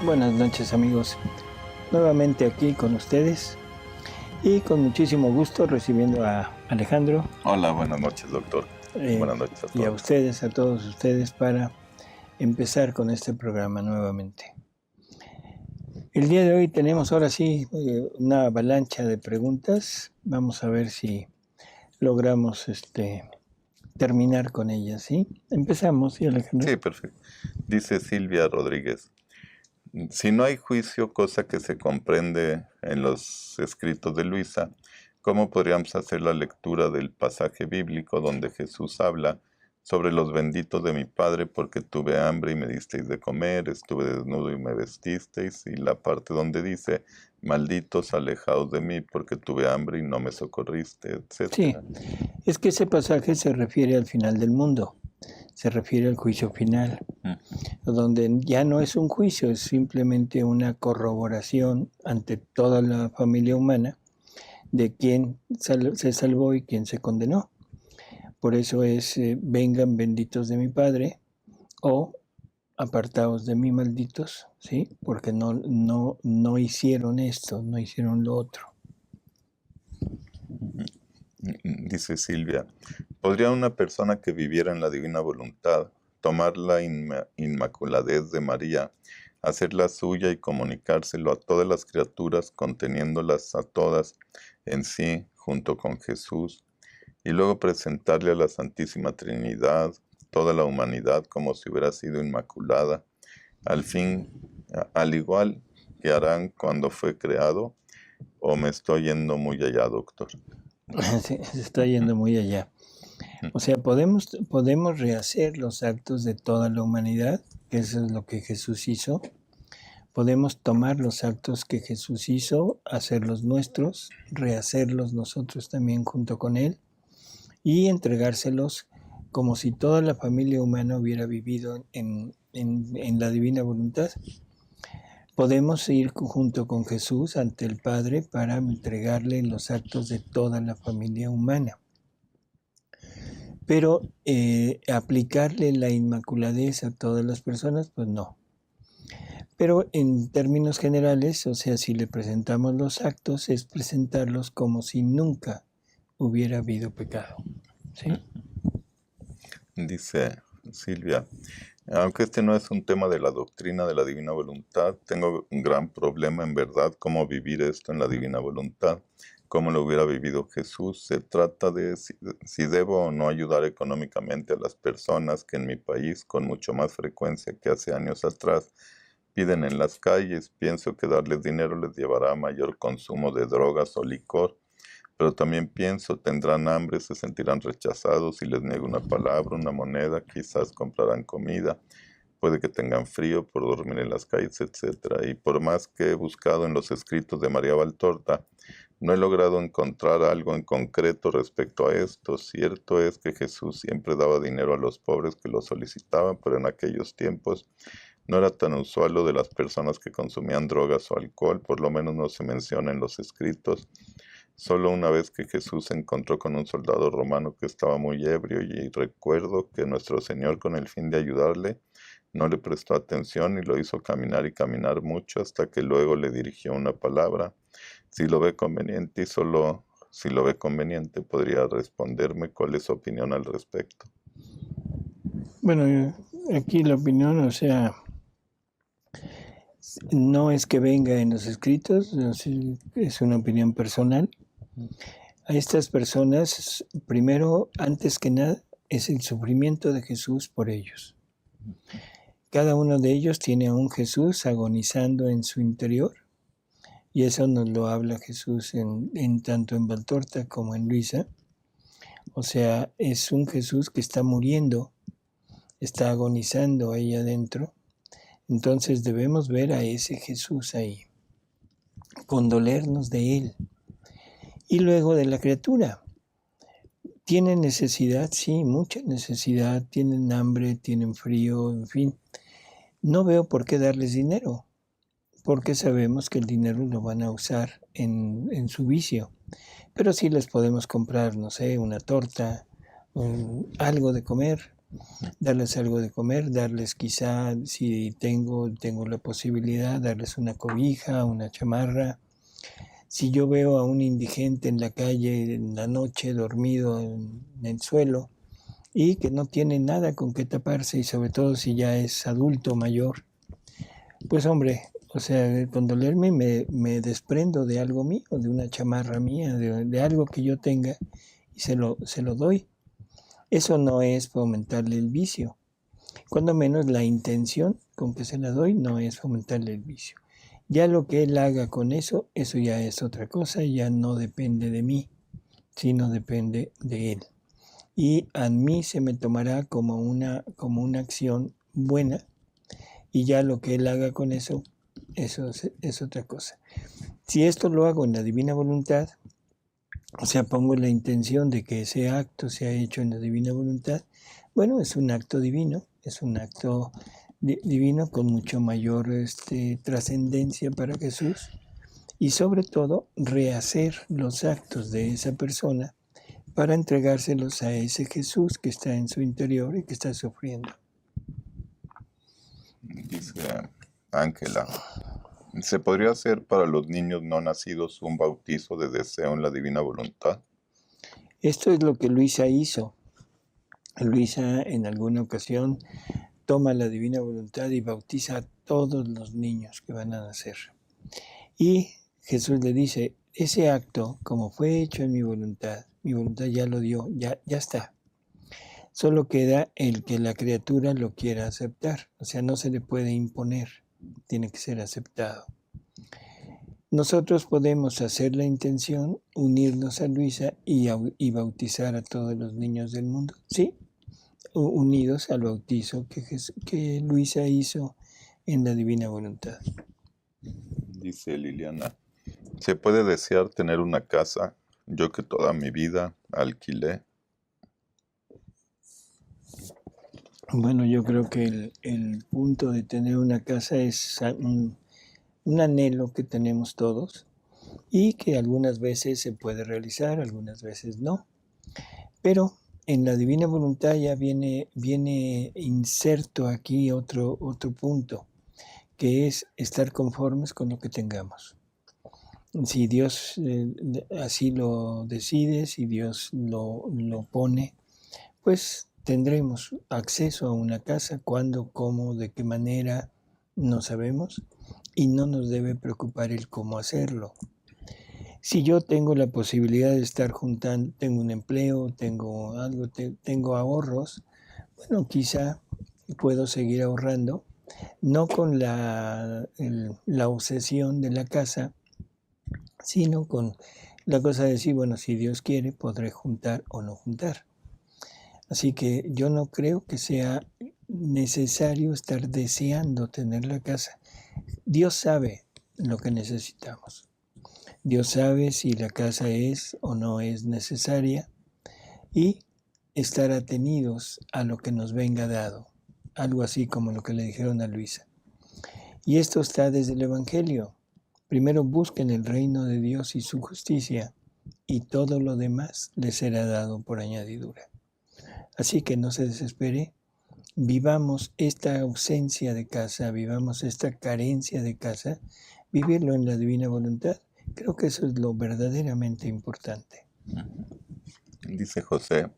Buenas noches, amigos. Nuevamente aquí con ustedes y con muchísimo gusto recibiendo a Alejandro. Hola, buenas noches, doctor. Buenas noches a todos. Y a ustedes, a todos ustedes, para empezar con este programa nuevamente. El día de hoy tenemos ahora sí una avalancha de preguntas. Vamos a ver si logramos terminar con ellas, ¿sí? Empezamos, ¿sí, Alejandro? Sí, perfecto. Dice Silvia Rodríguez, si no hay juicio, cosa que se comprende en los escritos de Luisa, ¿cómo podríamos hacer la lectura del pasaje bíblico donde Jesús habla sobre los benditos de mi Padre porque tuve hambre y me disteis de comer, estuve desnudo y me vestisteis, y la parte donde dice, malditos alejaos de mí porque tuve hambre y no me socorriste, etcétera? Sí, es que ese pasaje se refiere al final del mundo, se refiere al juicio final, donde ya no es un juicio, es simplemente una corroboración ante toda la familia humana de quién se salvó y quién se condenó. Por eso es, vengan benditos de mi Padre, o apartaos de mí, malditos, ¿sí? Porque no hicieron esto, no hicieron lo otro. Dice Silvia, ¿podría una persona que viviera en la divina voluntad tomar la inmaculadez de María, hacerla suya y comunicárselo a todas las criaturas, conteniéndolas a todas en sí, junto con Jesús, y luego presentarle a la Santísima Trinidad toda la humanidad como si hubiera sido inmaculada, al fin, al igual que harán cuando fue creado? ¿O me estoy yendo muy allá, doctor? Sí, se está yendo muy allá. O sea, podemos rehacer los actos de toda la humanidad, que eso es lo que Jesús hizo. Podemos tomar los actos que Jesús hizo, hacerlos nuestros, rehacerlos nosotros también junto con Él y entregárselos como si toda la familia humana hubiera vivido en la divina voluntad. Podemos ir junto con Jesús ante el Padre para entregarle los actos de toda la familia humana. Pero aplicarle la inmaculadez a todas las personas, pues no. Pero en términos generales, o sea, si le presentamos los actos, es presentarlos como si nunca hubiera habido pecado. ¿Sí? Dice Silvia, aunque este no es un tema de la doctrina de la divina voluntad, tengo un gran problema en verdad cómo vivir esto en la divina voluntad, cómo lo hubiera vivido Jesús. Se trata de si debo o no ayudar económicamente a las personas que en mi país, con mucho más frecuencia que hace años atrás, piden en las calles. Pienso que darles dinero les llevará a mayor consumo de drogas o licor. Pero también pienso, tendrán hambre, se sentirán rechazados si les niego una palabra, una moneda, quizás comprarán comida, puede que tengan frío por dormir en las calles, etc. Y por más que he buscado en los escritos de María Valtorta, no he logrado encontrar algo en concreto respecto a esto. Cierto es que Jesús siempre daba dinero a los pobres que lo solicitaban, pero en aquellos tiempos no era tan usual lo de las personas que consumían drogas o alcohol, por lo menos no se menciona en los escritos. Solo una vez que Jesús se encontró con un soldado romano que estaba muy ebrio, y recuerdo que nuestro Señor, con el fin de ayudarle, no le prestó atención y lo hizo caminar y caminar mucho hasta que luego le dirigió una palabra. Si lo ve conveniente, y solo si lo ve conveniente, podría responderme cuál es su opinión al respecto. Bueno, aquí la opinión, o sea, no es que venga en los escritos, es una opinión personal. A estas personas, primero, antes que nada, es el sufrimiento de Jesús por ellos. Cada uno de ellos tiene a un Jesús agonizando en su interior, y eso nos lo habla Jesús tanto en Valtorta como en Luisa. O sea, es un Jesús que está muriendo, está agonizando ahí adentro. Entonces debemos ver a ese Jesús ahí, condolernos de él. Y luego de la criatura. Tienen necesidad, sí, mucha necesidad, tienen hambre, tienen frío, en fin. No veo por qué darles dinero, porque sabemos que el dinero lo van a usar en su vicio. Pero sí les podemos comprar, no sé, una torta, algo de comer, darles algo de comer, darles quizá, si tengo la posibilidad, darles una cobija, una chamarra. Si yo veo a un indigente en la calle en la noche dormido en el suelo y que no tiene nada con qué taparse, y sobre todo si ya es adulto mayor, pues hombre, o sea, con dolerme me desprendo de algo mío, de una chamarra mía, de algo que yo tenga y se lo doy. Eso no es fomentarle el vicio. Cuando menos la intención con que se la doy no es fomentarle el vicio. Ya lo que él haga con eso, eso ya es otra cosa, ya no depende de mí, sino depende de él. Y a mí se me tomará como una acción buena, y ya lo que él haga con eso, eso es otra cosa. Si esto lo hago en la divina voluntad, o sea, pongo la intención de que ese acto sea hecho en la divina voluntad, bueno, es un acto divino, es un acto divino con mucho mayor trascendencia para Jesús, y sobre todo rehacer los actos de esa persona para entregárselos a ese Jesús que está en su interior y que está sufriendo. Dice Ángela, ¿se podría hacer para los niños no nacidos un bautizo de deseo en la divina voluntad? Esto es lo que Luisa hizo. Luisa en alguna ocasión toma la divina voluntad y bautiza a todos los niños que van a nacer. Y Jesús le dice, ese acto, como fue hecho en mi voluntad ya lo dio, ya está. Solo queda el que la criatura lo quiera aceptar. O sea, no se le puede imponer, tiene que ser aceptado. Nosotros podemos hacer la intención, unirnos a Luisa y bautizar a todos los niños del mundo. Sí, unidos al bautizo que Luisa hizo en la divina voluntad. Dice Liliana, ¿se puede desear tener una casa? Yo que toda mi vida alquilé. Bueno, yo creo que el punto de tener una casa es un anhelo que tenemos todos y que algunas veces se puede realizar, algunas veces no. Pero en la divina voluntad ya viene inserto aquí otro punto, que es estar conformes con lo que tengamos. Si Dios así lo decide, si Dios lo pone, pues tendremos acceso a una casa, cuándo, cómo, de qué manera, no sabemos, y no nos debe preocupar el cómo hacerlo. Si yo tengo la posibilidad de estar juntando, tengo un empleo, tengo algo, tengo ahorros, bueno, quizá puedo seguir ahorrando, no con la obsesión de la casa, sino con la cosa de decir, bueno, si Dios quiere, podré juntar o no juntar. Así que yo no creo que sea necesario estar deseando tener la casa. Dios sabe lo que necesitamos. Dios sabe si la casa es o no es necesaria, y estar atenidos a lo que nos venga dado. Algo así como lo que le dijeron a Luisa. Y esto está desde el Evangelio. Primero busquen el reino de Dios y su justicia, y todo lo demás les será dado por añadidura. Así que no se desespere, vivamos esta ausencia de casa, vivamos esta carencia de casa, vivirlo en la divina voluntad. Creo que eso es lo verdaderamente importante. Dice José,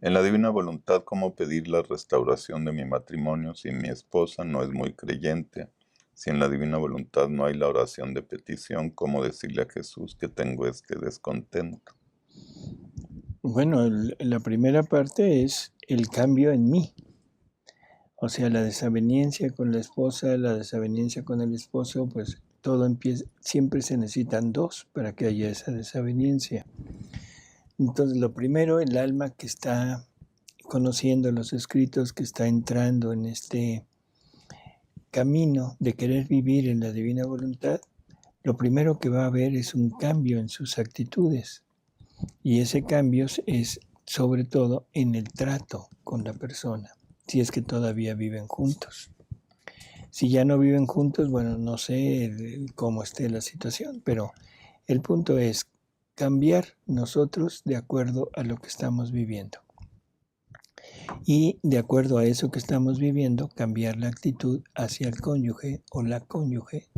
en la divina voluntad, ¿cómo pedir la restauración de mi matrimonio si mi esposa no es muy creyente? Si en la divina voluntad no hay la oración de petición, ¿cómo decirle a Jesús que tengo este descontento? Bueno, la primera parte es el cambio en mí. O sea, la desaveniencia con la esposa, la desaveniencia con el esposo, pues todo empieza, siempre se necesitan dos para que haya esa desaveniencia. Entonces, lo primero, el alma que está conociendo los escritos, que está entrando en este camino de querer vivir en la divina voluntad, lo primero que va a haber es un cambio en sus actitudes. Y ese cambio es sobre todo en el trato con la persona, si es que todavía viven juntos. Si ya no viven juntos, bueno, no sé cómo esté la situación, pero el punto es cambiar nosotros de acuerdo a lo que estamos viviendo. Y de acuerdo a eso que estamos viviendo, cambiar la actitud hacia el cónyuge o la cónyuge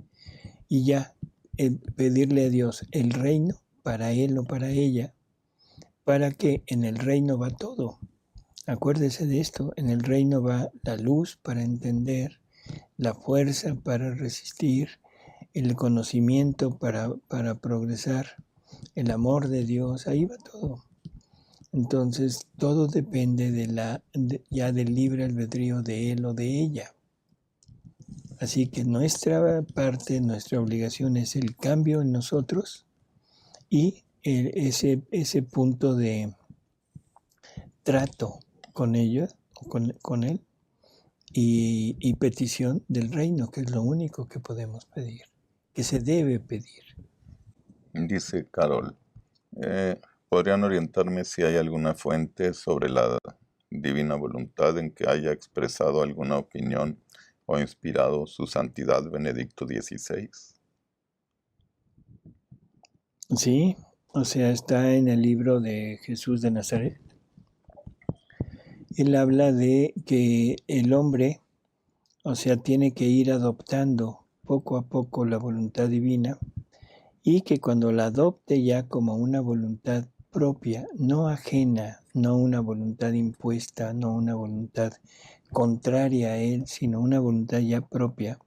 y ya pedirle a Dios el reino para él o para ella, para que en el reino va todo. Acuérdese de esto, en el reino va la luz para entender, la fuerza para resistir, el conocimiento para progresar, el amor de Dios, ahí va todo. Entonces, todo depende ya del libre albedrío de él o de ella. Así que nuestra parte, nuestra obligación es el cambio en nosotros y ese punto de trato con ella, con él, y petición del reino, que es lo único que podemos pedir, que se debe pedir. Dice Carol, ¿podrían orientarme si hay alguna fuente sobre la divina voluntad en que haya expresado alguna opinión o inspirado su santidad Benedicto XVI? Sí, o sea, está en el libro de Jesús de Nazaret. Él habla de que el hombre, o sea, tiene que ir adoptando poco a poco la voluntad divina y que cuando la adopte ya como una voluntad propia, no ajena, no una voluntad impuesta, no una voluntad contraria a él, sino una voluntad ya propia,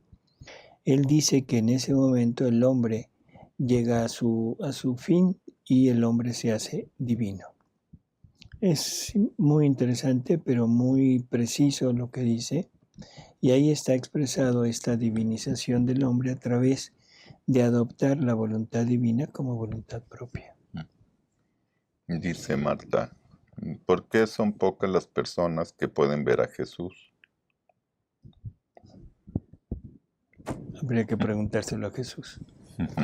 él dice que en ese momento el hombre llega a su fin y el hombre se hace divino. Es muy interesante, pero muy preciso lo que dice, y ahí está expresado esta divinización del hombre a través de adoptar la voluntad divina como voluntad propia. Dice Marta, ¿por qué son pocas las personas que pueden ver a Jesús? Habría que preguntárselo a Jesús.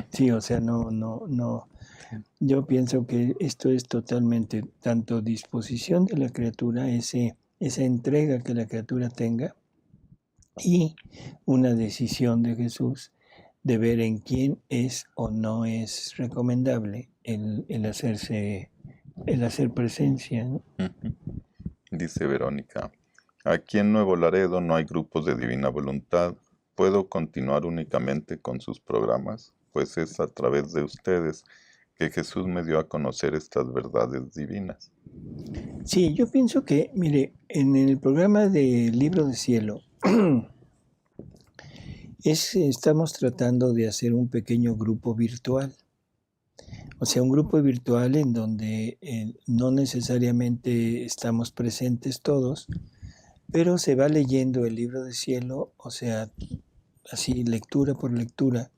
Sí, o sea, no. Yo pienso que esto es totalmente tanto disposición de la criatura, esa entrega que la criatura tenga, y una decisión de Jesús de ver en quién es o no es recomendable el hacer presencia, ¿no? Dice Verónica, aquí en Nuevo Laredo no hay grupos de divina voluntad. ¿Puedo continuar únicamente con sus programas? Pues es a través de ustedes que Jesús me dio a conocer estas verdades divinas. Sí, yo pienso que, mire, en el programa de Libro de Cielo, estamos tratando de hacer un pequeño grupo virtual. O sea, un grupo virtual en donde no necesariamente estamos presentes todos, pero se va leyendo el Libro de Cielo, o sea, así lectura por lectura,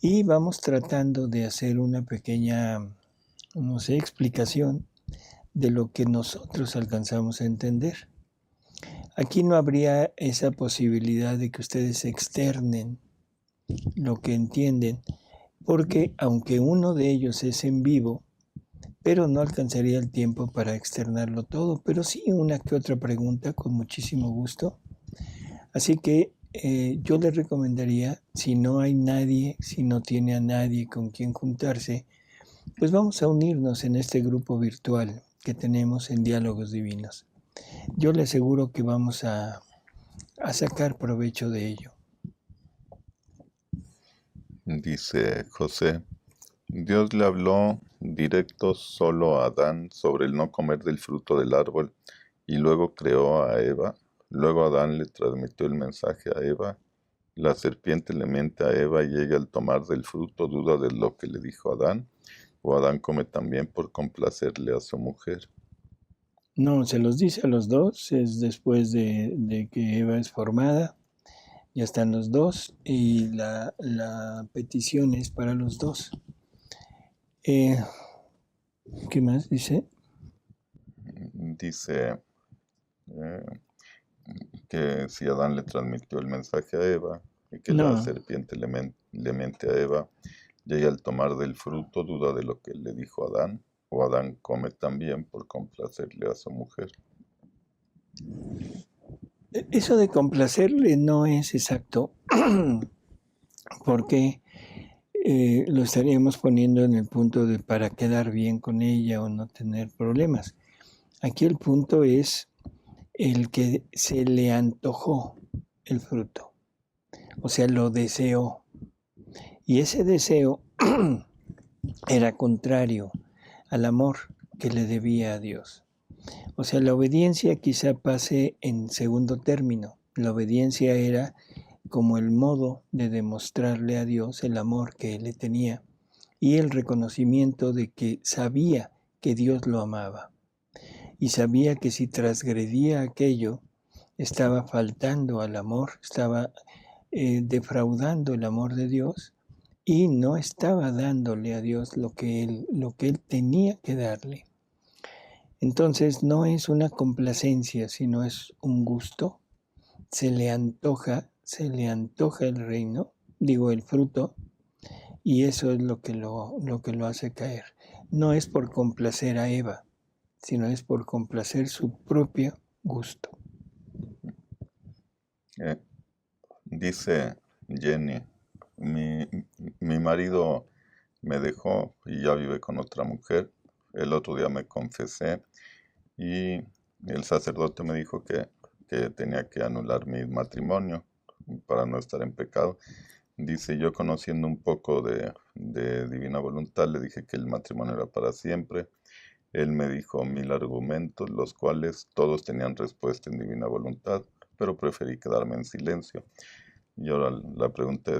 y vamos tratando de hacer una pequeña, no sé, explicación de lo que nosotros alcanzamos a entender. Aquí no habría esa posibilidad de que ustedes externen lo que entienden, porque aunque uno de ellos es en vivo, pero no alcanzaría el tiempo para externarlo todo, pero sí una que otra pregunta con muchísimo gusto. Así que yo les recomendaría, si no hay nadie, si no tiene a nadie con quien juntarse, pues vamos a unirnos en este grupo virtual que tenemos en Diálogos Divinos. Yo le aseguro que vamos a sacar provecho de ello. Dice José, Dios le habló directo solo a Adán sobre el no comer del fruto del árbol y luego creó a Eva. Luego Adán le transmitió el mensaje a Eva. La serpiente le miente a Eva y ella al tomar del fruto duda de lo que le dijo Adán. O Adán come también por complacerle a su mujer. No, se los dice a los dos, es después de que Eva es formada, ya están los dos y la petición es para los dos. ¿Qué más dice? Dice que si Adán le transmitió el mensaje a Eva y que la serpiente le miente a Eva, y ella al tomar del fruto duda de lo que le dijo Adán, o Adán come también por complacerle a su mujer. Eso de complacerle no es exacto, porque lo estaríamos poniendo en el punto de para quedar bien con ella o no tener problemas. Aquí el punto es el que se le antojó el fruto, o sea, lo deseó. Y ese deseo era contrario al amor que le debía a Dios. O sea, la obediencia quizá pase en segundo término. La obediencia era como el modo de demostrarle a Dios el amor que él le tenía y el reconocimiento de que sabía que Dios lo amaba y sabía que si transgredía aquello estaba faltando al amor, estaba defraudando el amor de Dios y no estaba dándole a Dios lo que él tenía que darle. Entonces no es una complacencia, sino es un gusto. Se le antoja el reino, digo el fruto, y eso es lo que lo hace caer. No es por complacer a Eva, sino es por complacer su propio gusto. Dice Jenny, mi marido me dejó y ya vive con otra mujer. El otro día me confesé y el sacerdote me dijo que tenía que anular mi matrimonio para no estar en pecado. Dice, yo conociendo un poco de divina voluntad, le dije que el matrimonio era para siempre. Él me dijo 1000 argumentos, los cuales todos tenían respuesta en divina voluntad, pero preferí quedarme en silencio. Y ahora la pregunta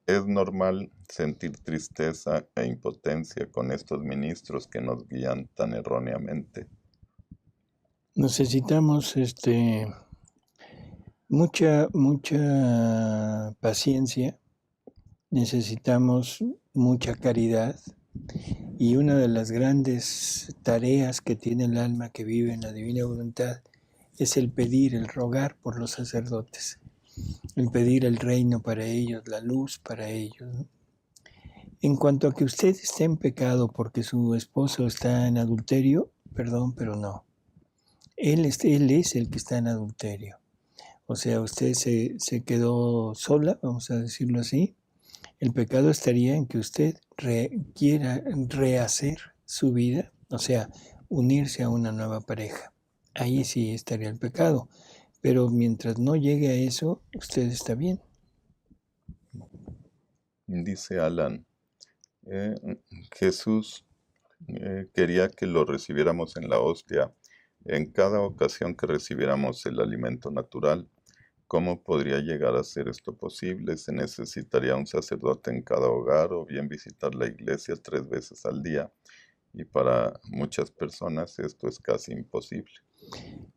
¿es normal sentir tristeza e impotencia con estos ministros que nos guían tan erróneamente? Necesitamos mucha paciencia, necesitamos mucha caridad, y una de las grandes tareas que tiene el alma que vive en la divina voluntad es el pedir, el rogar por los sacerdotes, el pedir el reino para ellos, la luz para ellos, ¿no? En cuanto a que usted esté en pecado porque su esposo está en adulterio, perdón, pero no. Él es el que está en adulterio. O sea, usted se quedó sola, vamos a decirlo así. El pecado estaría en que usted quiera rehacer su vida, o sea, unirse a una nueva pareja. Ahí sí estaría el pecado. Pero mientras no llegue a eso, usted está bien. Dice Alan, Jesús quería que lo recibiéramos en la hostia en cada ocasión que recibiéramos el alimento natural. ¿Cómo podría llegar a ser esto posible? ¿Se necesitaría un sacerdote en cada hogar o bien visitar la iglesia 3 veces al día? Y para muchas personas esto es casi imposible.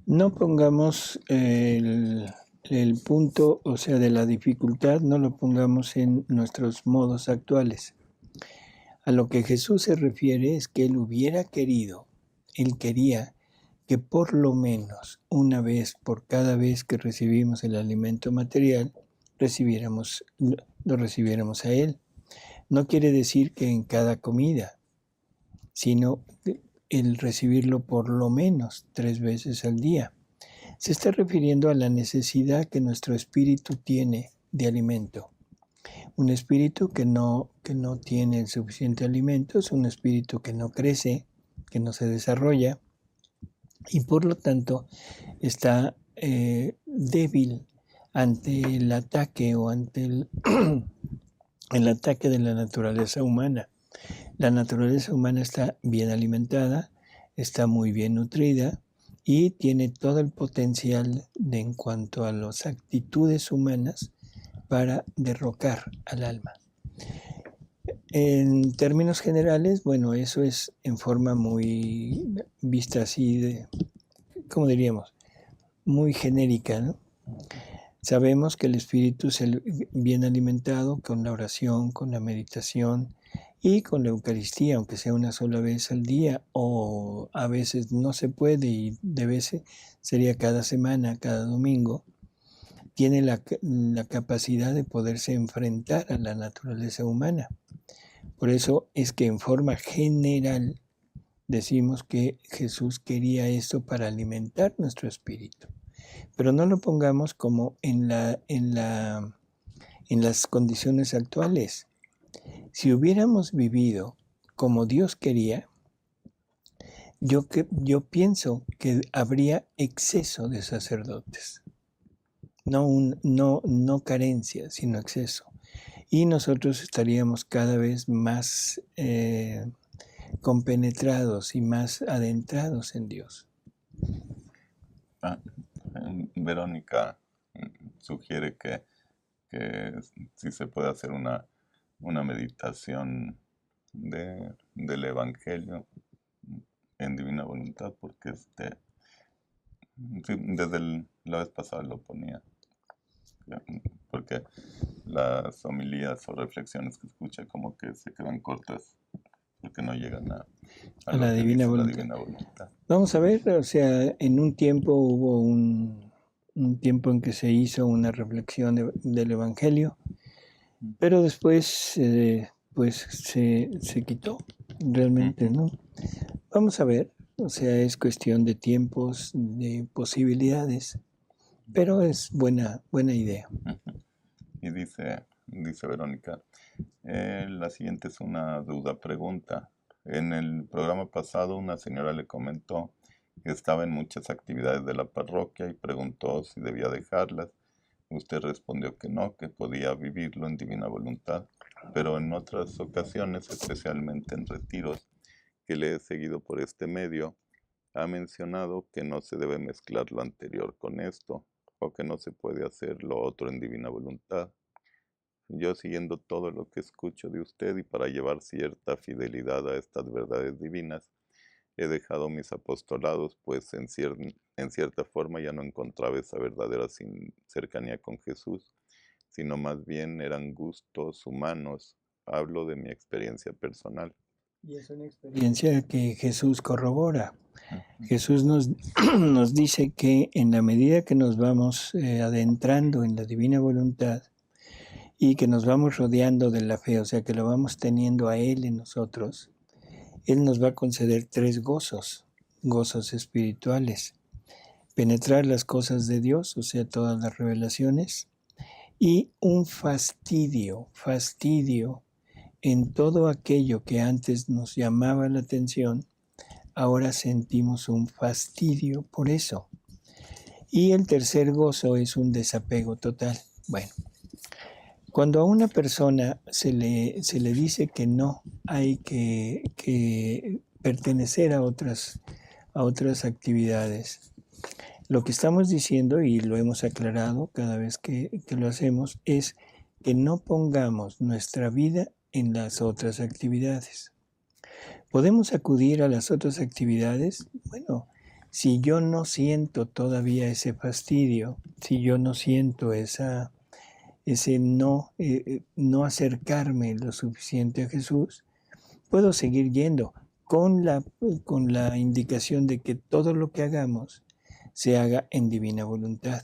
No pongamos el punto, o sea, de la dificultad, no lo pongamos en nuestros modos actuales. A lo que Jesús se refiere es que él hubiera querido, él quería que por lo menos una vez por cada vez que recibimos el alimento material, lo recibiéramos a él. No quiere decir que en cada comida, sino el recibirlo por lo menos 3 veces al día. Se está refiriendo a la necesidad que nuestro espíritu tiene de alimento. Un espíritu que no tiene el suficiente alimento es un espíritu que no crece, que no se desarrolla y por lo tanto está débil ante el ataque o ante el ataque de la naturaleza humana. La naturaleza humana está bien alimentada, está muy bien nutrida y tiene todo el potencial en cuanto a las actitudes humanas para derrocar al alma. En términos generales, bueno, eso es en forma muy vista así ¿cómo diríamos? Muy genérica, ¿no? Sabemos que el espíritu es bien alimentado con la oración, con la meditación y con la Eucaristía, aunque sea una sola vez al día, o a veces no se puede y de veces sería cada semana, cada domingo. Tiene la capacidad de poderse enfrentar a la naturaleza humana. Por eso es que en forma general decimos que Jesús quería esto para alimentar nuestro espíritu. Pero no lo pongamos como en las condiciones actuales. Si hubiéramos vivido como Dios quería, yo pienso que habría exceso de sacerdotes, no carencia, sino exceso. Y nosotros estaríamos cada vez más compenetrados y más adentrados en Dios. Ah, Verónica sugiere que si se puede hacer una meditación del Evangelio en divina voluntad, porque sí, desde la vez pasada lo ponía, porque las homilías o reflexiones que escucha como que se quedan cortas, porque no llegan a lo la que divina dice la voluntad. divina voluntad. Vamos a ver, o sea, en un tiempo hubo un tiempo en que se hizo una reflexión del Evangelio, pero después pues se quitó realmente, ¿no? Vamos a ver, o sea, es cuestión de tiempos, de posibilidades, pero es buena idea. Y dice Verónica, la siguiente es una duda pregunta. En el programa pasado una señora le comentó que estaba en muchas actividades de la parroquia y preguntó si debía dejarlas. Usted respondió que no, que podía vivirlo en divina voluntad, pero en otras ocasiones, especialmente en retiros que le he seguido por este medio, ha mencionado que no se debe mezclar lo anterior con esto, o que no se puede hacer lo otro en divina voluntad. Yo, siguiendo todo lo que escucho de usted y para llevar cierta fidelidad a estas verdades divinas, he dejado mis apostolados, pues en cierta forma ya no encontraba esa verdadera cercanía con Jesús, sino más bien eran gustos humanos. Hablo de mi experiencia personal. Y es una experiencia que Jesús corrobora. Jesús nos dice que en la medida que nos vamos adentrando en la divina voluntad y que nos vamos rodeando de la fe, o sea, que lo vamos teniendo a Él en nosotros, Él nos va a conceder 3 gozos espirituales. Penetrar las cosas de Dios, o sea, todas las revelaciones, y un fastidio en todo aquello que antes nos llamaba la atención, ahora sentimos un fastidio por eso. Y el tercer gozo es un desapego total. Bueno, cuando a una persona se le dice que no hay que pertenecer a otras actividades, lo que estamos diciendo, y lo hemos aclarado cada vez que lo hacemos, es que no pongamos nuestra vida en las otras actividades. ¿Podemos acudir a las otras actividades? Bueno, si yo no siento todavía ese fastidio, si yo no siento ese no acercarme lo suficiente a Jesús, puedo seguir yendo con la indicación de que todo lo que hagamos se haga en divina voluntad.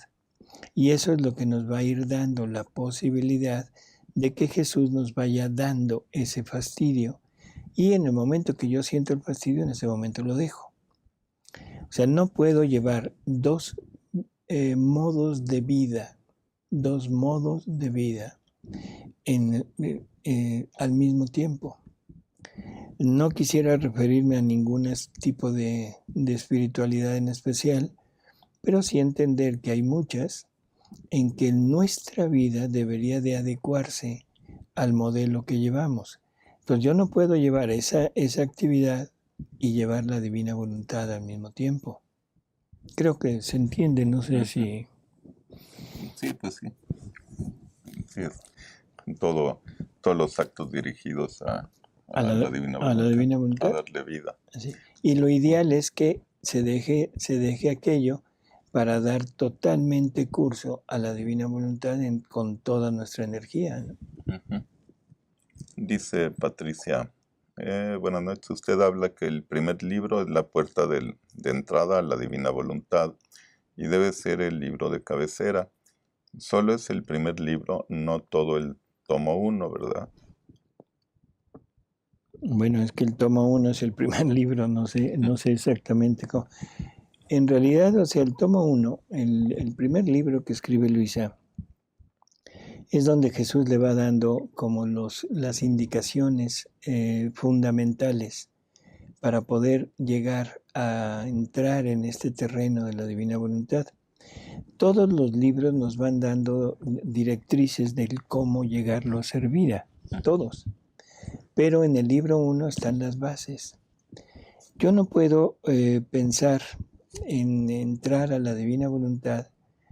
Y eso es lo que nos va a ir dando la posibilidad de que Jesús nos vaya dando ese fastidio. Y en el momento que yo siento el fastidio, en ese momento lo dejo. O sea, no puedo llevar dos modos de vida al mismo tiempo. No quisiera referirme a ningún tipo de espiritualidad en especial, pero sí entender que hay muchas en que nuestra vida debería de adecuarse al modelo que llevamos. Entonces yo no puedo llevar esa actividad y llevar la divina voluntad al mismo tiempo. Creo que se entiende, no sé si... Sí, pues sí. Sí, es todos los actos dirigidos a la divina voluntad, a darle vida. Sí. Y lo ideal es que se deje aquello para dar totalmente curso a la divina voluntad con toda nuestra energía, ¿no? Dice Patricia, buenas noches. Usted habla que el primer libro es la puerta de entrada a la divina voluntad y debe ser el libro de cabecera. Solo es el primer libro, no todo el tomo 1, ¿verdad? Bueno, es que el tomo 1 es el primer libro, no sé exactamente cómo. En realidad, o sea, el tomo 1, el primer libro que escribe Luisa, es donde Jesús le va dando como las indicaciones fundamentales para poder llegar a entrar en este terreno de la divina voluntad. Todos los libros nos van dando directrices del cómo llegarlo a ser vida, todos. Pero en el libro 1 están las bases. Yo no puedo pensar en entrar a la divina voluntad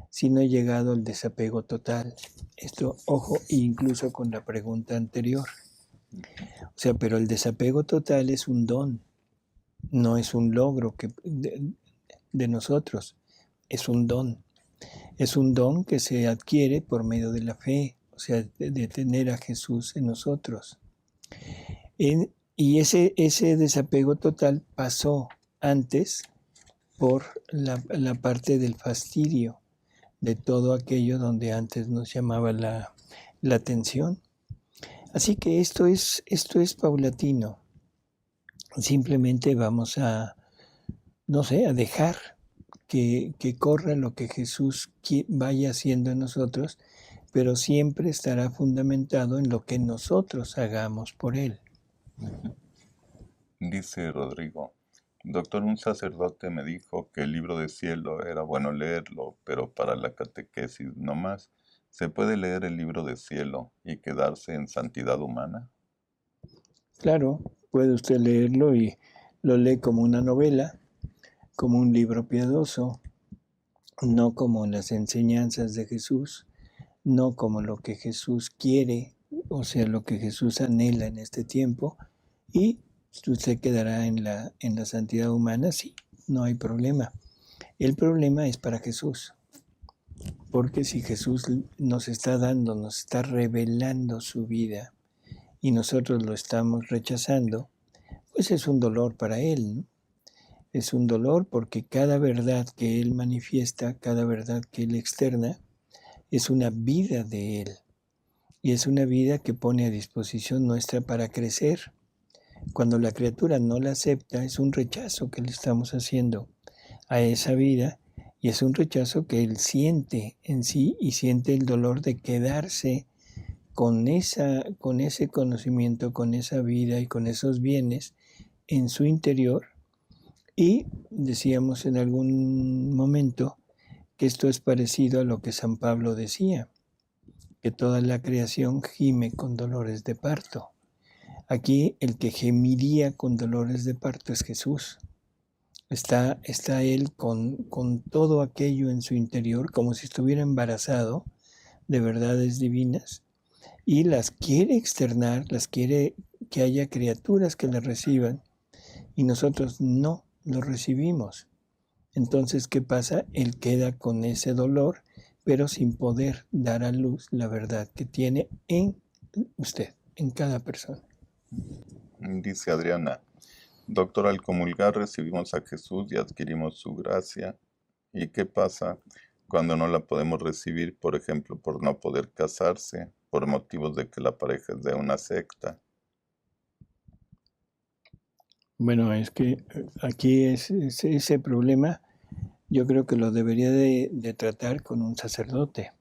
si no he llegado al desapego total. Esto, ojo, incluso con la pregunta anterior. O sea, pero el desapego total es un don, no es un logro de nosotros, es un don. Es un don que se adquiere por medio de la fe, o sea, de tener a Jesús en nosotros. Y ese desapego total pasó antes por la parte del fastidio, de todo aquello donde antes nos llamaba la atención. Así que esto es paulatino. Simplemente vamos a, no sé, a dejar que corra lo que Jesús vaya haciendo en nosotros, pero siempre estará fundamentado en lo que nosotros hagamos por Él. Dice Rodrigo: doctor, un sacerdote me dijo que el libro de cielo era bueno leerlo, pero para la catequesis no más. ¿Se puede leer el libro de cielo y quedarse en santidad humana? Claro, puede usted leerlo y lo lee como una novela, como un libro piadoso, no como las enseñanzas de Jesús, no como lo que Jesús quiere, o sea, lo que Jesús anhela en este tiempo, y usted quedará en la santidad humana, sí, no hay problema. El problema es para Jesús, porque si Jesús nos está dando, nos está revelando su vida y nosotros lo estamos rechazando, pues es un dolor para Él, ¿no? Es un dolor porque cada verdad que Él manifiesta, cada verdad que Él externa, es una vida de Él. Y es una vida que pone a disposición nuestra para crecer. Cuando la criatura no la acepta, es un rechazo que le estamos haciendo a esa vida, y es un rechazo que Él siente en sí y siente el dolor de quedarse con ese conocimiento, con esa vida y con esos bienes en su interior. Y decíamos en algún momento que esto es parecido a lo que San Pablo decía, que toda la creación gime con dolores de parto. Aquí el que gemiría con dolores de parto es Jesús. Está Él con todo aquello en su interior, como si estuviera embarazado de verdades divinas, y las quiere externar, las quiere que haya criaturas que las reciban, y nosotros no lo recibimos. Entonces, ¿qué pasa? Él queda con ese dolor, pero sin poder dar a luz la verdad que tiene en usted, en cada persona. Dice Adriana: doctor, al comulgar recibimos a Jesús y adquirimos su gracia. ¿Y qué pasa cuando no la podemos recibir, por ejemplo, por no poder casarse, por motivos de que la pareja es de una secta? Bueno, es que aquí ese problema, yo creo que lo debería de tratar con un sacerdote.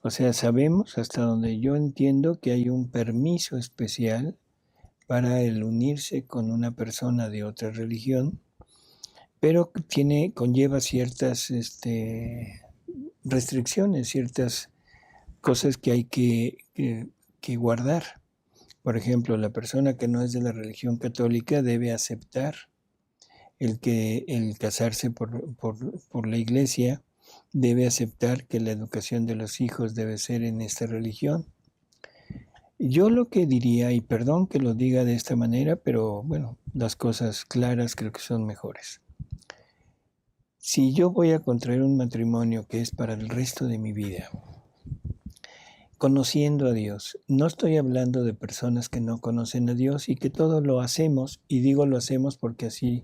O sea, sabemos, hasta donde yo entiendo, que hay un permiso especial para el unirse con una persona de otra religión, pero conlleva ciertas restricciones, ciertas cosas que hay que guardar. Por ejemplo, la persona que no es de la religión católica debe aceptar el casarse por la iglesia, debe aceptar que la educación de los hijos debe ser en esta religión. Yo lo que diría, y perdón que lo diga de esta manera, pero bueno, las cosas claras creo que son mejores. Si yo voy a contraer un matrimonio que es para el resto de mi vida, conociendo a Dios, no estoy hablando de personas que no conocen a Dios y que todo lo hacemos, y digo lo hacemos porque así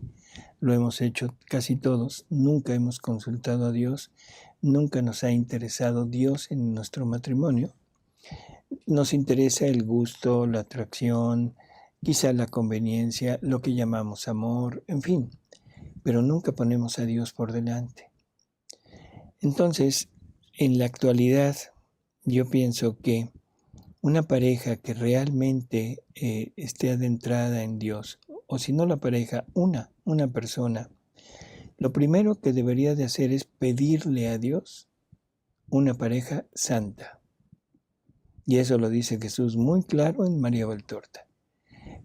lo hemos hecho casi todos, nunca hemos consultado a Dios, nunca nos ha interesado Dios en nuestro matrimonio. Nos interesa el gusto, la atracción, quizá la conveniencia, lo que llamamos amor, en fin, pero nunca ponemos a Dios por delante. Entonces, en la actualidad, yo pienso que una pareja que realmente esté adentrada en Dios, o si no la pareja, una persona, lo primero que debería de hacer es pedirle a Dios una pareja santa. Y eso lo dice Jesús muy claro en María Valtorta.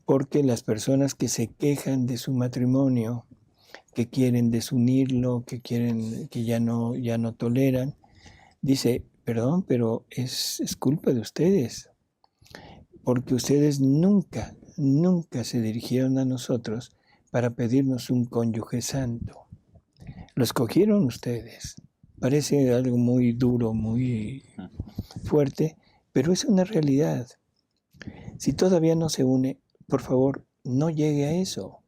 Porque las personas que se quejan de su matrimonio, que quieren desunirlo, que ya no toleran, dice, perdón, pero es culpa de ustedes, porque ustedes nunca se dirigieron a nosotros para pedirnos un cónyuge santo. Lo escogieron ustedes. Parece algo muy duro, muy fuerte, pero es una realidad. Si todavía no se une, por favor, no llegue a eso.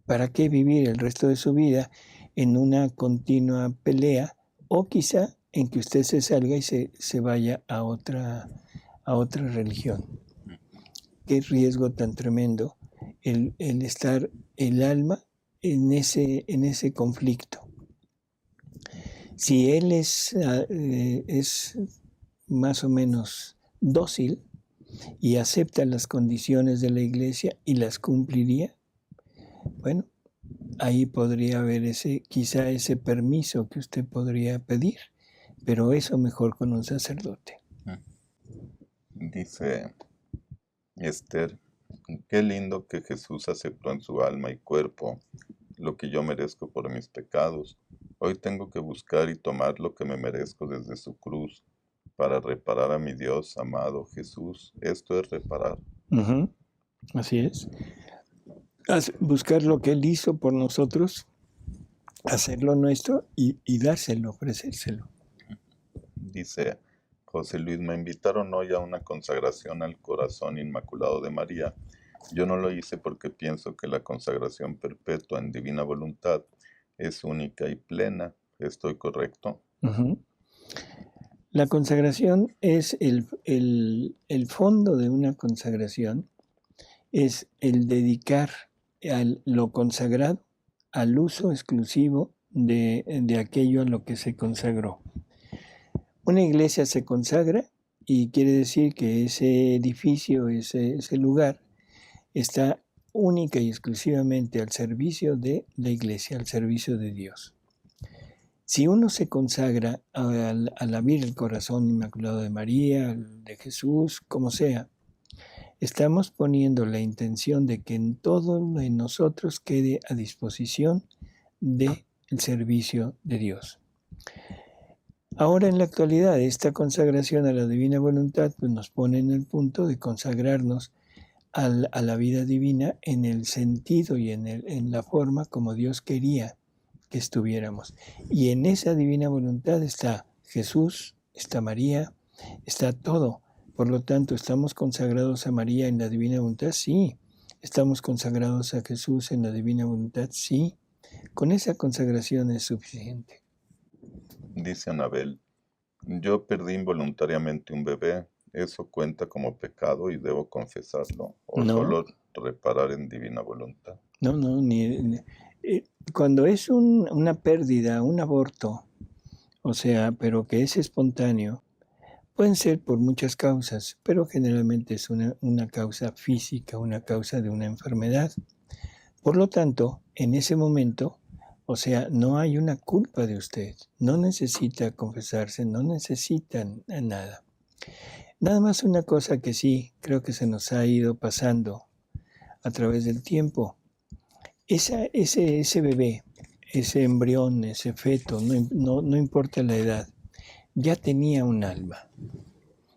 ¿Para qué vivir el resto de su vida en una continua pelea o quizá en que usted se salga y se vaya a otra religión? Qué riesgo tan tremendo el estar el alma en ese conflicto. Si él es más o menos dócil y acepta las condiciones de la iglesia y las cumpliría, bueno, ahí podría haber quizá ese permiso que usted podría pedir, pero eso mejor con un sacerdote. Dice Esther, qué lindo que Jesús aceptó en su alma y cuerpo lo que yo merezco por mis pecados. Hoy tengo que buscar y tomar lo que me merezco desde su cruz para reparar a mi Dios amado Jesús. Esto es reparar. Uh-huh. Así es. Buscar lo que Él hizo por nosotros, hacerlo nuestro y dárselo, ofrecérselo. Dice José Luis, me invitaron hoy a una consagración al corazón inmaculado de María. Yo no lo hice porque pienso que la consagración perpetua en divina voluntad es única y plena. ¿Estoy correcto? Uh-huh. La consagración es el fondo de una consagración, es el dedicar lo consagrado al uso exclusivo de aquello a lo que se consagró. Una iglesia se consagra y quiere decir que ese edificio, ese lugar, está única y exclusivamente al servicio de la iglesia, al servicio de Dios. Si uno se consagra al abrir el corazón inmaculado de María, de Jesús, como sea, estamos poniendo la intención de que en todo en nosotros quede a disposición del servicio de Dios. Ahora en la actualidad, esta consagración a la divina voluntad pues, nos pone en el punto de consagrarnos a la vida divina en el sentido y en la forma como Dios quería que estuviéramos. Y en esa divina voluntad está Jesús, está María, está todo. Por lo tanto, ¿estamos consagrados a María en la divina voluntad? Sí. ¿Estamos consagrados a Jesús en la divina voluntad? Sí. Con esa consagración es suficiente. Dice Anabel, yo perdí involuntariamente un bebé. ¿Eso cuenta como pecado y debo confesarlo? ¿O No. solo reparar en divina voluntad? No, cuando es una pérdida, un aborto, o sea, pero que es espontáneo, pueden ser por muchas causas, pero generalmente es una causa física, una causa de una enfermedad. Por lo tanto, en ese momento, o sea, no hay una culpa de usted, no necesita confesarse, no necesitan nada. Nada más una cosa que sí creo que se nos ha ido pasando a través del tiempo. Ese bebé, ese embrión, ese feto, no importa la edad, ya tenía un alma.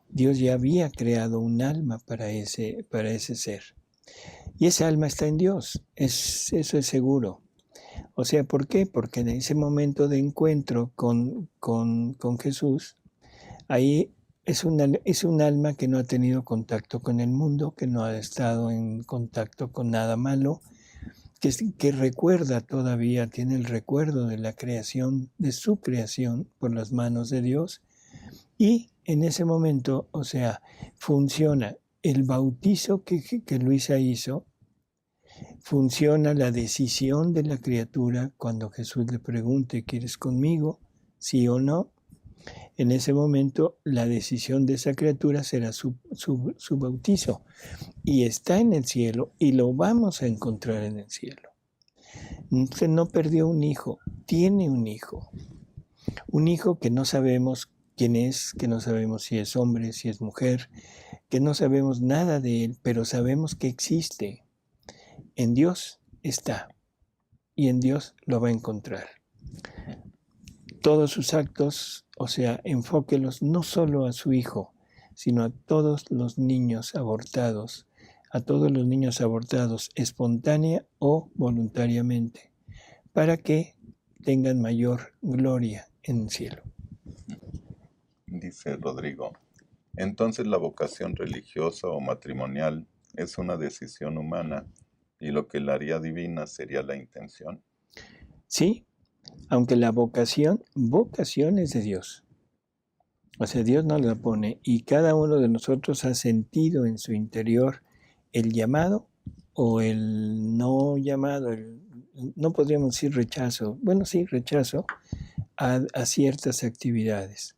Dios ya había creado un alma para ese ser. Y esa alma está en Dios, eso es seguro. O sea, ¿por qué? Porque en ese momento de encuentro con Jesús, ahí es un alma que no ha tenido contacto con el mundo, que no ha estado en contacto con nada malo, que recuerda todavía, tiene el recuerdo de la creación, de su creación por las manos de Dios. Y en ese momento, o sea, funciona el bautizo que Luisa hizo, funciona la decisión de la criatura cuando Jesús le pregunte, ¿quieres conmigo? Sí o no. En ese momento, la decisión de esa criatura será su bautizo. Y está en el cielo y lo vamos a encontrar en el cielo. Usted no perdió un hijo, tiene un hijo. Un hijo que no sabemos quién es, que no sabemos si es hombre, si es mujer, que no sabemos nada de él, pero sabemos que existe. En Dios está y en Dios lo va a encontrar. Todos sus actos, o sea, enfóquelos no solo a su hijo, sino a todos los niños abortados, espontánea o voluntariamente, para que tengan mayor gloria en el cielo. Dice Rodrigo, entonces la vocación religiosa o matrimonial es una decisión humana y lo que la haría divina sería la intención. Sí, aunque la vocación es de Dios. O sea, Dios nos la pone y cada uno de nosotros ha sentido en su interior el llamado o el no llamado, no podríamos decir rechazo, bueno, sí, rechazo a ciertas actividades.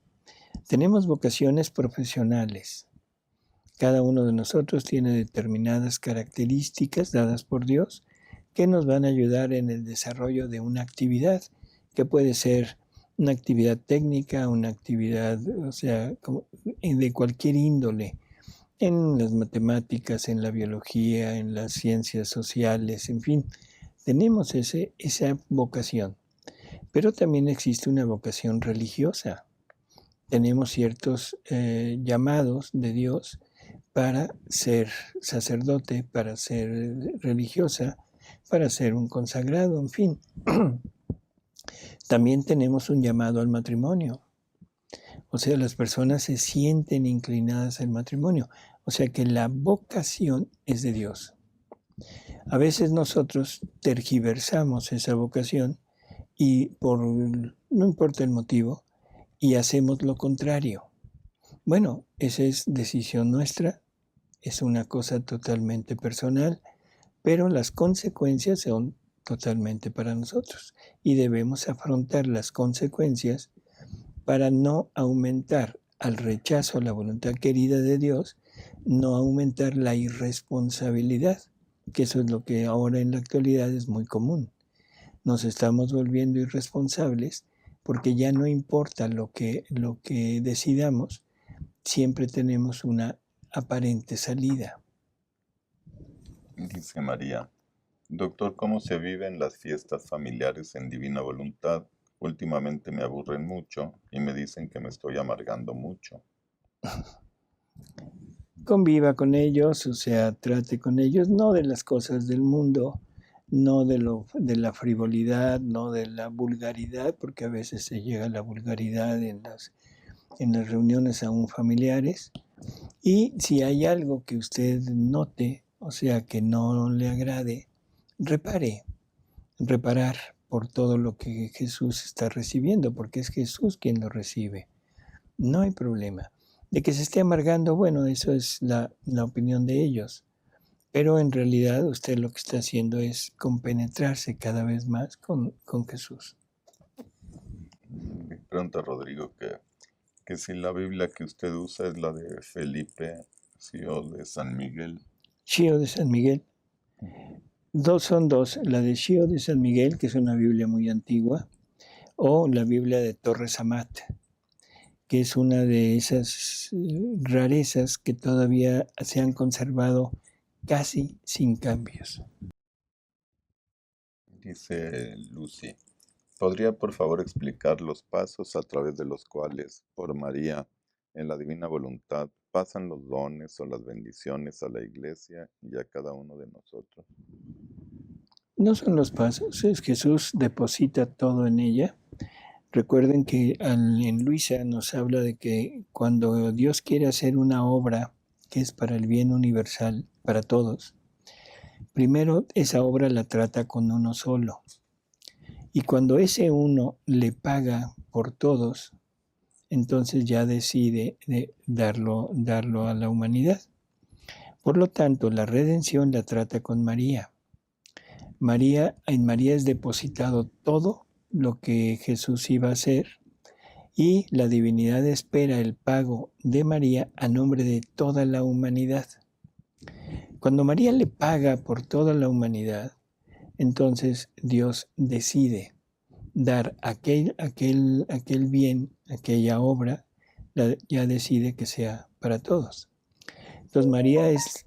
Tenemos vocaciones profesionales. Cada uno de nosotros tiene determinadas características dadas por Dios que nos van a ayudar en el desarrollo de una actividad, que puede ser una actividad técnica, una actividad, o sea, de cualquier índole, en las matemáticas, en la biología, en las ciencias sociales, en fin, tenemos esa vocación. Pero también existe una vocación religiosa. Tenemos ciertos llamados de Dios para ser sacerdote, para ser religiosa, para ser un consagrado, en fin. También tenemos un llamado al matrimonio. O sea, las personas se sienten inclinadas al matrimonio. O sea que la vocación es de Dios. A veces nosotros tergiversamos esa vocación y no importa el motivo, y hacemos lo contrario. Bueno, esa es decisión nuestra, es una cosa totalmente personal, pero las consecuencias son totalmente para nosotros y debemos afrontar las consecuencias para no aumentar al rechazo a la voluntad querida de Dios, no aumentar la irresponsabilidad, que eso es lo que ahora en la actualidad es muy común. Nos estamos volviendo irresponsables porque ya no importa lo que decidamos, siempre tenemos una aparente salida. Dice María, doctor, ¿cómo se viven las fiestas familiares en divina voluntad? Últimamente me aburren mucho y me dicen que me estoy amargando mucho. Conviva con ellos, o sea, trate con ellos, no de las cosas del mundo, no de la frivolidad, no de la vulgaridad, porque a veces se llega a la vulgaridad en las reuniones aún familiares. Y si hay algo que usted note, o sea, que no le agrade, reparar por todo lo que Jesús está recibiendo, porque es Jesús quien lo recibe. No hay problema. De que se esté amargando, bueno, eso es la opinión de ellos. Pero en realidad usted lo que está haciendo es compenetrarse cada vez más con Jesús. Me pregunta Rodrigo que si la Biblia que usted usa es la de Felipe, sí, o de San Miguel. Schio de San Miguel. Son dos, la de Schio de San Miguel, que es una Biblia muy antigua, o la Biblia de Torres Amat, que es una de esas rarezas que todavía se han conservado casi sin cambios. Dice Lucy, ¿podría por favor explicar los pasos a través de los cuales, por María, en la divina voluntad, pasan los dones o las bendiciones a la Iglesia y a cada uno de nosotros? No son los pasos, es Jesús deposita todo en ella. Recuerden que en Luisa nos habla de que cuando Dios quiere hacer una obra que es para el bien universal, para todos, primero esa obra la trata con uno solo. Y cuando ese uno le paga por todos, entonces ya decide darlo a la humanidad. Por lo tanto, la redención la trata con María. En María es depositado todo lo que Jesús iba a hacer y la divinidad espera el pago de María a nombre de toda la humanidad. Cuando María le paga por toda la humanidad, entonces Dios decide dar aquel bien, aquella obra, ya decide que sea para todos. Entonces María es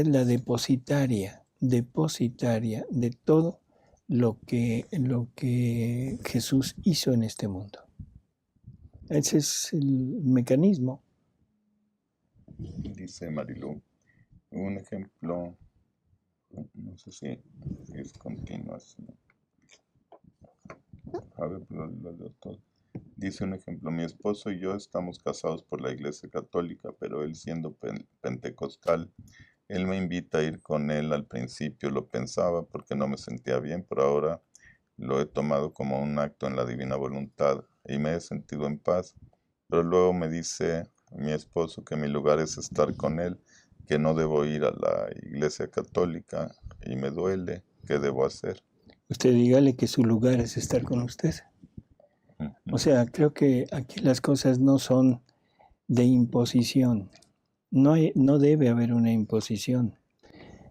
la depositaria de todo lo que Jesús hizo en este mundo. Ese es el mecanismo. Dice Marilu, un ejemplo, no sé si es continuación. A ver, lo leo todo. Dice un ejemplo, mi esposo y yo estamos casados por la Iglesia Católica, pero él siendo pentecostal, él me invita a ir con él. Al principio lo pensaba porque no me sentía bien, pero ahora lo he tomado como un acto en la divina voluntad y me he sentido en paz. Pero luego me dice mi esposo que mi lugar es estar con él, que no debo ir a la Iglesia Católica y me duele. ¿Qué debo hacer? Usted dígale que su lugar es estar con usted. O sea, creo que aquí las cosas no son de imposición. No debe haber una imposición.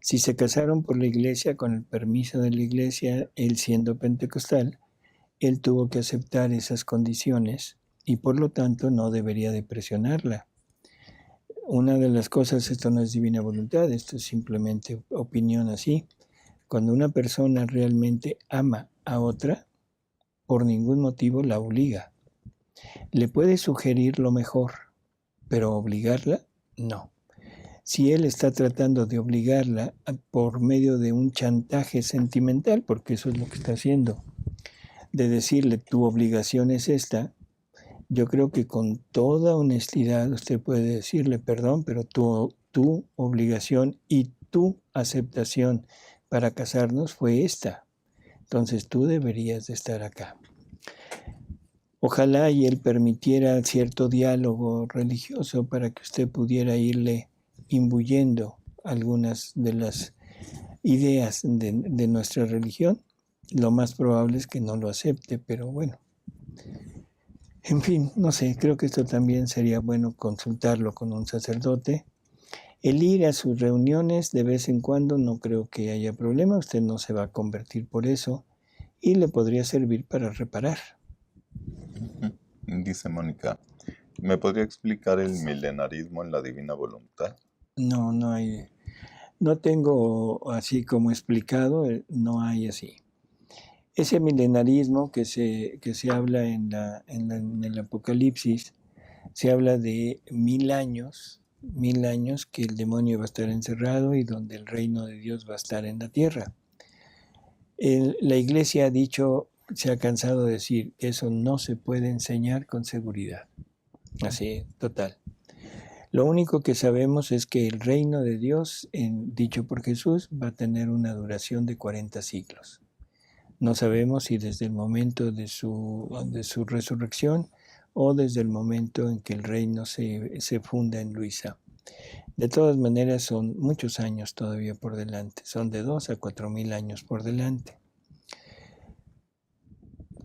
Si se casaron por la iglesia, con el permiso de la iglesia, él siendo pentecostal, él tuvo que aceptar esas condiciones y por lo tanto no debería de presionarla. Una de las cosas, esto no es divina voluntad, esto es simplemente opinión así. Cuando una persona realmente ama a otra, por ningún motivo la obliga. Le puede sugerir lo mejor, pero obligarla, no. Si él está tratando de obligarla por medio de un chantaje sentimental, porque eso es lo que está haciendo, de decirle tu obligación es esta, yo creo que con toda honestidad usted puede decirle perdón, pero tu obligación y tu aceptación para casarnos fue esta. Entonces tú deberías de estar acá. Ojalá y él permitiera cierto diálogo religioso para que usted pudiera irle imbuyendo algunas de las ideas de nuestra religión. Lo más probable es que no lo acepte, pero bueno. En fin, no sé, creo que esto también sería bueno consultarlo con un sacerdote. El ir a sus reuniones de vez en cuando no creo que haya problema, usted no se va a convertir por eso y le podría servir para reparar. Dice Mónica, ¿me podría explicar el milenarismo en la divina voluntad? No tengo así como explicado, no hay así. Ese milenarismo que se habla en el Apocalipsis, se habla de 1000 años que el demonio va a estar encerrado y donde el reino de Dios va a estar en la tierra. La iglesia ha dicho, se ha cansado de decir que eso no se puede enseñar con seguridad. Así, total. Lo único que sabemos es que el reino de Dios, dicho por Jesús, va a tener una duración de 40 siglos. No sabemos si desde el momento de su resurrección o desde el momento en que el reino se funda en Luisa. De todas maneras, son muchos años todavía por delante. Son de 2 a 4,000 años por delante.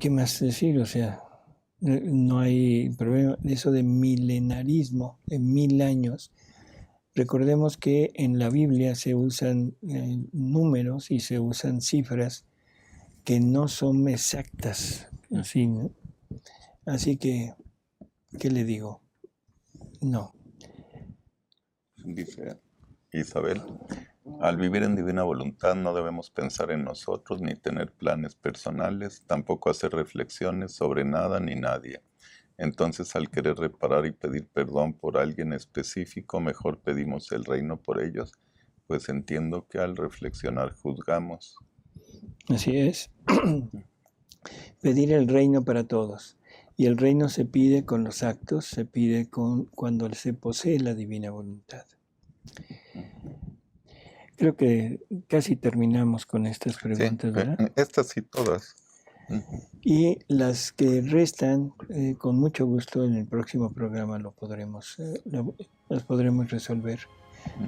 ¿Qué más decir? O sea, no hay problema. Eso de milenarismo, de 1000 años. Recordemos que en la Biblia se usan números y se usan cifras que no son exactas. Así, ¿no? Así que, ¿qué le digo? No. Dice Isabel, al vivir en divina voluntad no debemos pensar en nosotros ni tener planes personales, tampoco hacer reflexiones sobre nada ni nadie. Entonces, al querer reparar y pedir perdón por alguien específico, mejor pedimos el reino por ellos, pues entiendo que al reflexionar juzgamos. Así es. Pedir el reino para todos. Y el reino se pide con los actos, se pide cuando se posee la divina voluntad. Creo que casi terminamos con estas preguntas, Sí, ¿verdad? estas sí todas. Y las que restan, con mucho gusto en el próximo programa las podremos resolver.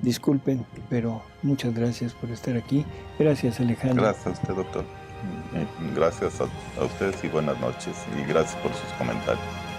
Disculpen, pero muchas gracias por estar aquí. Gracias, Alejandro. Gracias a usted, doctor. Gracias a ustedes y buenas noches. Y gracias por sus comentarios.